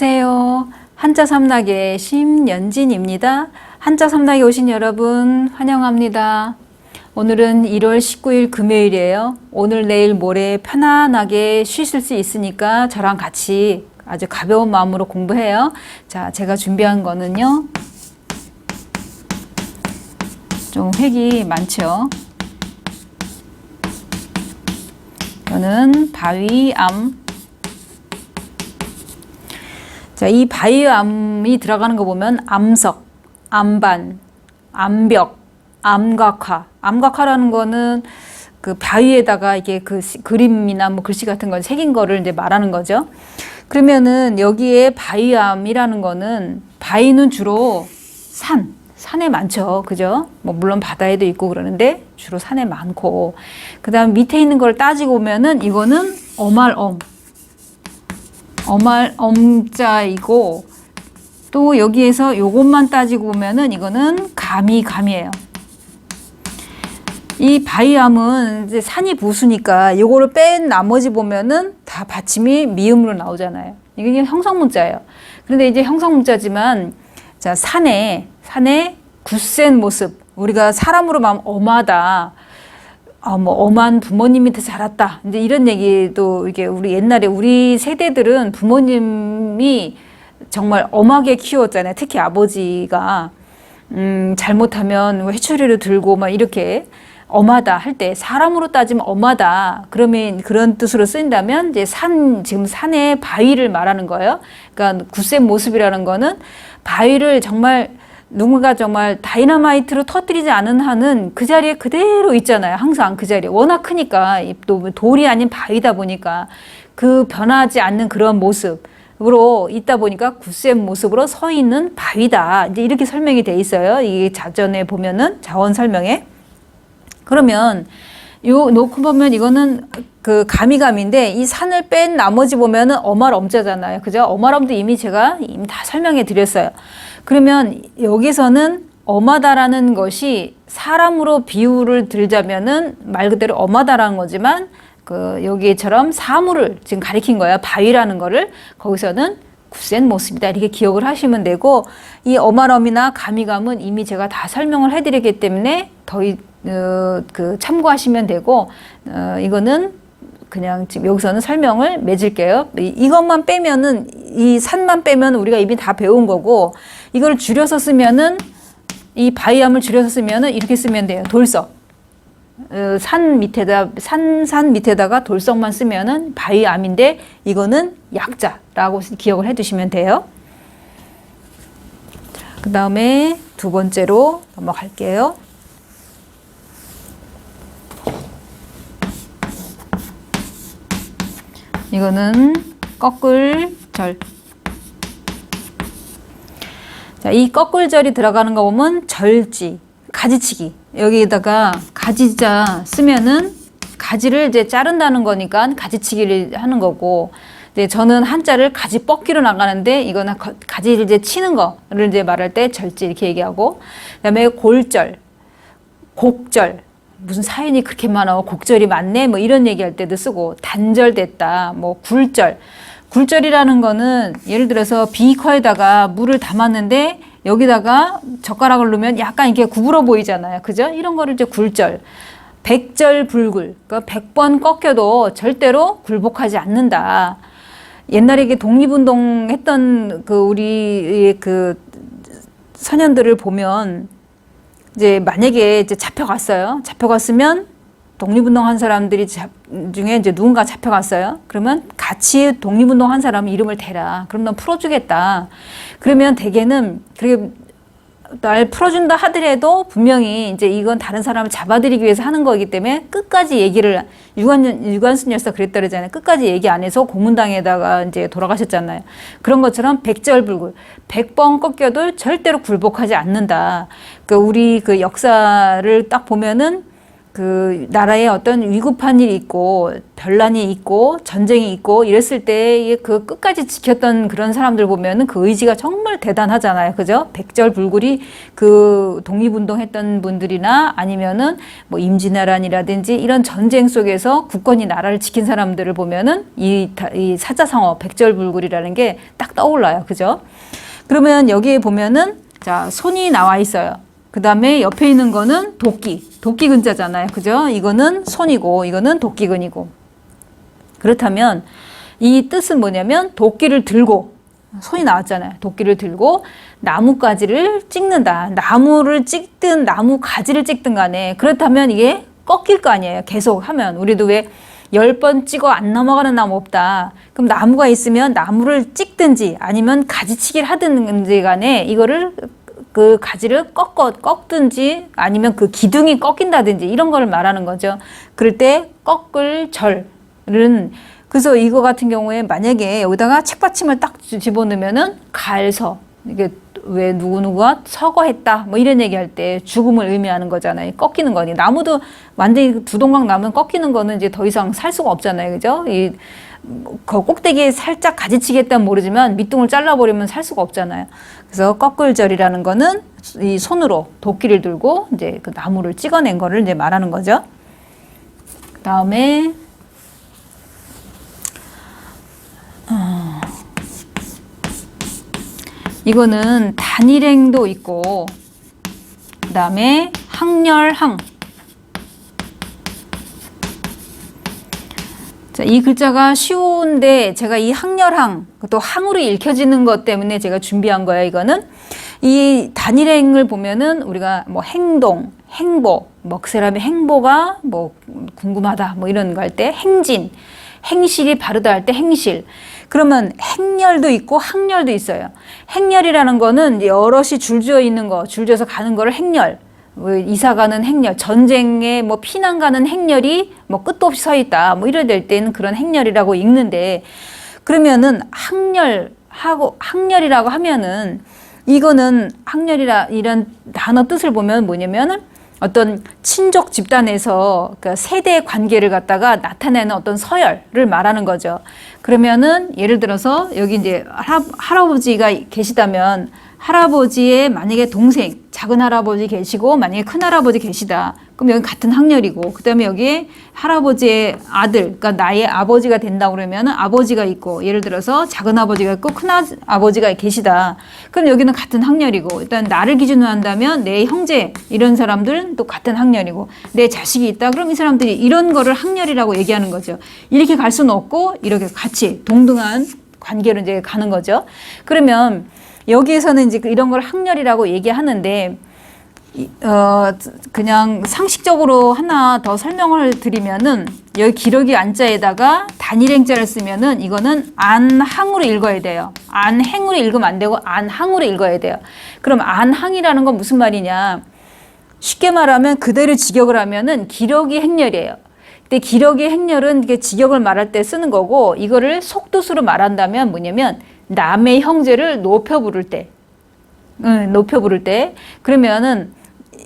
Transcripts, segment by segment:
안녕하세요. 한자 삼락의 심연진입니다. 한자 삼락에 오신 여러분 환영합니다. 오늘은 1월 19일 금요일이에요. 오늘 내일 모레 편안하게 쉬실 수 있으니까 저랑 같이 아주 가벼운 마음으로 공부해요. 자, 제가 준비한 거는요. 좀 획이 많죠. 이거는 바위암. 자, 이 바위암이 들어가는 거 보면 암석, 암반, 암벽, 암각화. 암각화라는 거는 그 바위에다가 이게 그 그림이나 뭐 글씨 같은 걸 새긴 거를 이제 말하는 거죠. 그러면은 여기에 바위암이라는 거는 바위는 주로 산에 많죠. 그죠? 뭐 물론 바다에도 있고 그러는데 주로 산에 많고, 그 다음 밑에 있는 걸 따지고 보면은 이거는 엄자이고, 또 여기에서 요것만 따지고 보면은 이거는 감이에요. 이 바위암은 이제 산이 부수니까 요거를 뺀 나머지 보면은 다 받침이 미음으로 나오잖아요. 이게 형성문자예요. 그런데 이제 형성문자지만, 자, 산에 굳센 모습, 우리가 사람으로 말하면 엄하다, 뭐 엄한 부모님 밑에 자랐다, 이제 이런 얘기도, 이게 우리 옛날에 우리 세대들은 부모님이 정말 엄하게 키웠잖아요. 특히 아버지가 잘못하면 회초리를 들고 막 이렇게 엄하다 할 때, 사람으로 따지면 엄하다 그러면 그런 뜻으로 쓰인다면 이제 지금 산의 바위를 말하는 거예요. 그러니까 굳센 모습이라는 거는 바위를 정말 누군가 정말 다이너마이트로 터뜨리지 않은 한은 그 자리에 그대로 있잖아요. 항상 그 자리에. 워낙 크니까, 또 돌이 아닌 바위다 보니까 그 변하지 않는 그런 모습으로 있다 보니까 굳센 모습으로 서 있는 바위다, 이제 이렇게 설명이 돼 있어요. 이 자전에 보면은 자원 설명에. 그러면 요 놓고 보면 이거는 그 감인데, 이 산을 뺀 나머지 보면은 엄자잖아요. 그죠? 엄할엄도 이미 다 설명해 드렸어요. 그러면 여기서는 엄하다라는 것이 사람으로 비유를 들자면은 말 그대로 엄하다라는 거지만, 그 여기처럼 사물을 지금 가리킨 거예요. 바위라는 거를. 거기서는 굳센 모습이다, 이렇게 기억을 하시면 되고, 이 엄할엄이나 감은 이미 제가 다 설명을 해드렸기 때문에 참고하시면 되고, 이거는 그냥 지금 여기서는 설명을 맺을게요. 이것만 빼면은, 이 산만 빼면 우리가 이미 다 배운 거고, 이걸 줄여서 쓰면은, 이 바위암을 줄여서 쓰면은 이렇게 쓰면 돼요. 돌석. 산 밑에다가 돌석만 쓰면은 바위암인데, 이거는 약자라고 기억을 해 두시면 돼요. 그 다음에 두 번째로 넘어갈게요. 이거는 거꿀절. 자, 이 거꿀절이 들어가는 거 보면 절지, 가지치기. 여기에다가 가지자 쓰면은 가지를 이제 자른다는 거니까 가지치기를 하는 거고, 이제 저는 한자를 가지 뻗기로 나가는데, 이거는 가지를 이제 치는 거를 이제 말할 때 절지 이렇게 얘기하고, 그다음에 골절, 곡절. 무슨 사연이 그렇게 많아, 곡절이 많네, 뭐 이런 얘기할 때도 쓰고, 단절됐다, 뭐 굴절이라는 거는 예를 들어서 비커에다가 물을 담았는데 여기다가 젓가락을 넣으면 약간 이렇게 구부러 보이잖아요. 그죠? 이런 거를 이제 굴절. 백절불굴. 그러니까 100번 꺾여도 절대로 굴복하지 않는다. 옛날에 이게 독립운동 했던 우리 선현들을 보면, 이제 만약에 이제 잡혀갔으면 독립운동 한 사람들이 중에 이제 누군가 잡혀갔어요. 그러면 같이 독립운동 한 사람 이름을 대라. 그럼 넌 풀어주겠다. 그러면 대개는 그렇게 날 풀어준다 하더라도 분명히 이제 이건 다른 사람을 잡아들이기 위해서 하는 거기 때문에 끝까지 얘기를, 유관순 열사 그랬다 그러잖아요. 끝까지 얘기 안 해서 고문당에다가 이제 돌아가셨잖아요. 그런 것처럼 백절불굴, 100번 꺾여도 절대로 굴복하지 않는다. 우리 역사를 딱 보면은 그 나라에 어떤 위급한 일이 있고 변란이 있고 전쟁이 있고 이랬을 때 그 끝까지 지켰던 그런 사람들 보면은 그 의지가 정말 대단하잖아요. 그죠? 백절불굴이 그 독립운동했던 분들이나 아니면은 뭐 임진왜란이라든지 이런 전쟁 속에서 굳건히 나라를 지킨 사람들을 보면은 이 사자성어 백절불굴이라는 게 딱 떠올라요. 그죠? 그러면 여기에 보면은 자, 손이 나와 있어요. 그 다음에 옆에 있는 거는 도끼 근자잖아요. 그죠? 이거는 손이고 이거는 도끼근이고. 그렇다면 이 뜻은 뭐냐면 도끼를 들고, 손이 나왔잖아요. 도끼를 들고 나뭇가지를 찍는다. 나무를 찍든 나무 가지를 찍든 간에 그렇다면 이게 꺾일 거 아니에요. 계속 하면. 우리도 왜 10번 찍어 안 넘어가는 나무 없다. 그럼 나무가 있으면 나무를 찍든지 아니면 가지치기를 하든지 간에 이거를 그 가지를 꺾든지 아니면 그 기둥이 꺾인다든지 이런 거를 말하는 거죠. 그럴 때 꺾을 절은 그래서 이거 같은 경우에 만약에 여기다가 책받침을 딱 집어넣으면은 갈서 이게 왜 누구누구가 서거했다 뭐 이런 얘기할 때 죽음을 의미하는 거잖아요. 꺾이는 거니 나무도 완전히 두동강 나면 꺾이는 거는 이제 더 이상 살 수가 없잖아요. 그죠? 이 그 꼭대기에 살짝 가지치기 했다면 모르지만 밑둥을 잘라버리면 살 수가 없잖아요. 그래서 꺾을절이라는 거는 이 손으로 도끼를 들고 이제 그 나무를 찍어낸 거를 이제 말하는 거죠. 그 다음에 이거는 단일행도 있고 그 다음에 항렬항. 자, 이 글자가 쉬운데 제가 이 항렬항 또 항으로 읽혀지는 것 때문에 제가 준비한 거예요. 이거는 이 단일행을 보면은 우리가 뭐 행동, 행보, 먹사람의 행보가 뭐 궁금하다 뭐 이런 거 할 때 행진, 행실이 바르다 할 때 행실. 그러면 행렬도 있고 항렬도 있어요. 행렬이라는 거는 여럿이 줄지어 있는 거, 줄지어서 가는 거를 행렬. 이사 가는 행렬, 전쟁에 뭐 피난 가는 행렬이 뭐 끝도 없이 서 있다. 뭐 이래 될 때는 그런 행렬이라고 읽는데 그러면은 항렬이라고 하면은 이거는 이런 단어 뜻을 보면 뭐냐면은 어떤 친족 집단에서 그러니까 세대 관계를 갖다가 나타내는 어떤 서열을 말하는 거죠. 그러면은 예를 들어서 여기 이제 할아버지가 계시다면 할아버지의 만약에 동생, 작은 할아버지 계시고 만약에 큰 할아버지 계시다. 그럼 여기 같은 학렬이고 그다음에 여기에 할아버지의 아들, 그러니까 나의 아버지가 된다고 그러면은 아버지가 있고 예를 들어서 작은 아버지가 있고 큰 아버지가 계시다. 그럼 여기는 같은 학렬이고 일단 나를 기준으로 한다면 내 형제 이런 사람들은 또 같은 학렬이고 내 자식이 있다. 그럼 이 사람들이 이런 거를 학렬이라고 얘기하는 거죠. 이렇게 갈 수는 없고 이렇게 같이 동등한 관계로 이제 가는 거죠. 그러면 여기에서는 이제 이런 걸 학렬이라고 얘기하는데, 그냥 상식적으로 하나 더 설명을 드리면은, 여기 기러기 안자에다가 단일행자를 쓰면은 이거는 안항으로 읽어야 돼요. 안행으로 읽으면 안 되고 안항으로 읽어야 돼요. 그럼 안항이라는 건 무슨 말이냐? 쉽게 말하면 그대로 직역을 하면은 기러기 행렬이에요. 근데 기러기 행렬은 이게 직역을 말할 때 쓰는 거고, 이거를 속뜻으로 말한다면 뭐냐면, 남의 형제를 높여 부를 때, 그러면은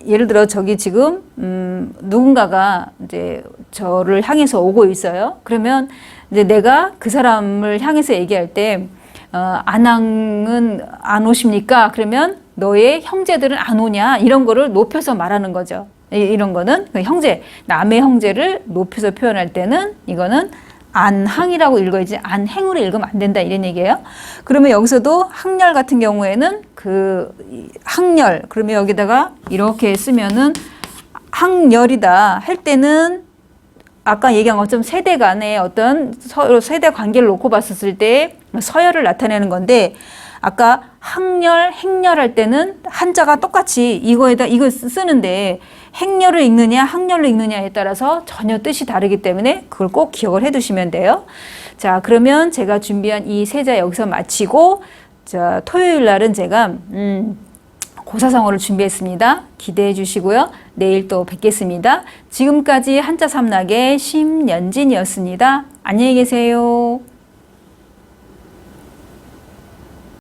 예를 들어 저기 지금 누군가가 이제 저를 향해서 오고 있어요. 그러면 이제 내가 그 사람을 향해서 얘기할 때 안항은 안 오십니까? 그러면 너의 형제들은 안 오냐? 이런 거를 높여서 말하는 거죠. 이런 거는 형제, 남의 형제를 높여서 표현할 때는 이거는 안항이라고 읽어야지 안행으로 읽으면 안 된다 이런 얘기예요. 그러면 여기서도 항렬 같은 경우에는 그 항렬 그러면 여기다가 이렇게 쓰면은 항렬이다 할 때는 아까 얘기한 것처럼 세대 간의 어떤 세대 관계를 놓고 봤었을 때 서열을 나타내는 건데 아까 항렬, 행렬 할 때는 한자가 똑같이 이거에다 이걸 쓰는데 행렬을 읽느냐 항렬로 읽느냐에 따라서 전혀 뜻이 다르기 때문에 그걸 꼭 기억을 해 두시면 돼요. 자, 그러면 제가 준비한 이 세자 여기서 마치고 자, 토요일 날은 제가 고사성어를 준비했습니다. 기대해 주시고요. 내일 또 뵙겠습니다. 지금까지 한자 삼락의 심연진이었습니다. 안녕히 계세요.